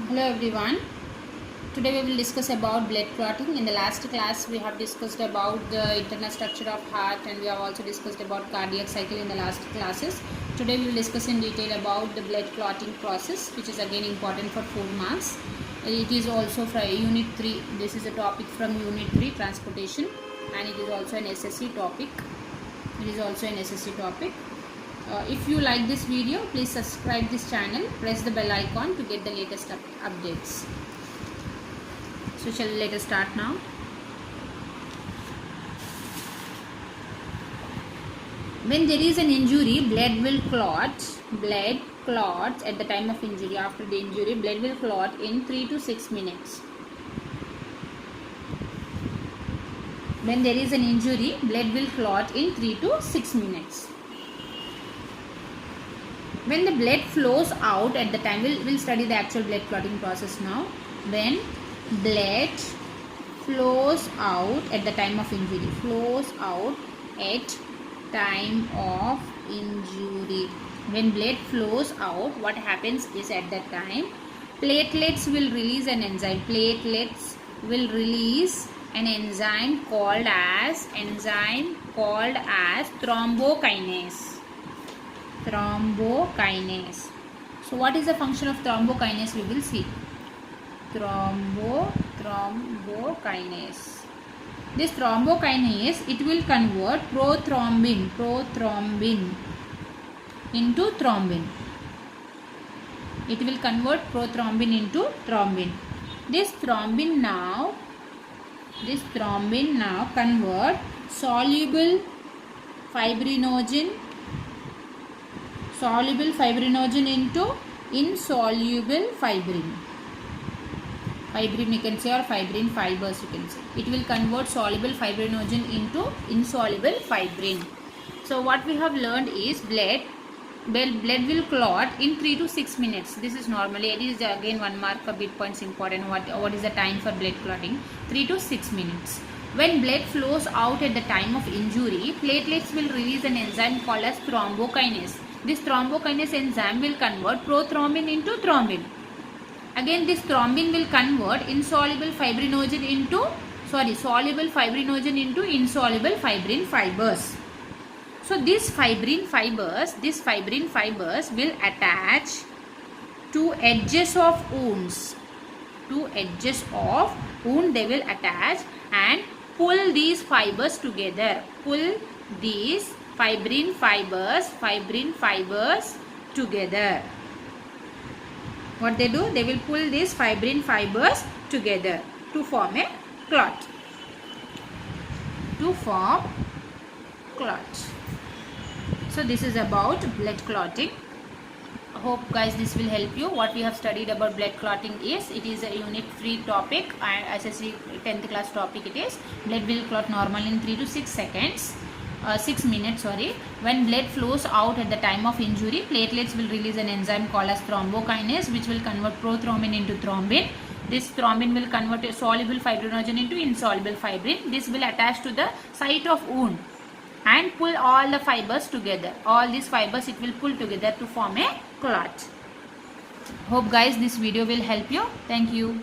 Hello everyone. Today we will discuss about blood clotting. In the last class we have discussed about the internal structure of heart and we have also discussed about cardiac cycle in the last classes. Today we will discuss in detail about the blood clotting process, which is again important for 4 marks. It is also from unit 3. This is a topic from unit 3, transportation, and it is also an SSC topic. If you like this video, please subscribe this channel, press the bell icon to get the latest updates. So let us start now. When there is an injury, blood will clot. Blood clots at the time of injury. After the injury, blood will clot in 3 to 6 minutes. When there is an injury, blood will clot in 3 to 6 minutes. When the blood flows out at the time, we'll study the actual blood clotting process now. When blood flows out at the time of injury, when blood flows out, what happens is at that time, platelets will release an enzyme. Called as thrombokinase. So what is the function of thrombokinase? We will see. Thrombokinase. This thrombokinase, it will convert prothrombin into thrombin. It will convert prothrombin into thrombin. This thrombin now convert soluble fibrinogen into insoluble fibrin. Fibrin you can say, or fibrin fibers you can say. It will convert soluble fibrinogen into insoluble fibrin. So what we have learned is blood will clot in 3 to 6 minutes. This is normally, it is again 1 mark for bit points important. What is the time for blood clotting? 3 to 6 minutes. When blood flows out at the time of injury, platelets will release an enzyme called as thrombokinase. This thrombokinase enzyme will convert prothrombin into thrombin. Again, this thrombin will convert soluble fibrinogen into insoluble fibrin fibers. So these fibrin fibers will attach to edges of wounds. They will attach and pull these fibers together. Fibrin fibers together. What they do? They will pull these fibrin fibers together to form a clot. So this is about blood clotting. I hope guys this will help you. What we have studied about blood clotting is, it is a unit 3 topic and SSC 10th class topic. It is blood will clot normally in 3 to 6 minutes. When blood flows out at the time of injury, platelets will release an enzyme called as thrombokinase, which will convert prothrombin into thrombin. This thrombin will convert a soluble fibrinogen into insoluble fibrin. This will attach to the site of wound and pull all the fibers together. All these fibers it will pull together to form a clot. Hope guys this video will help you. Thank you.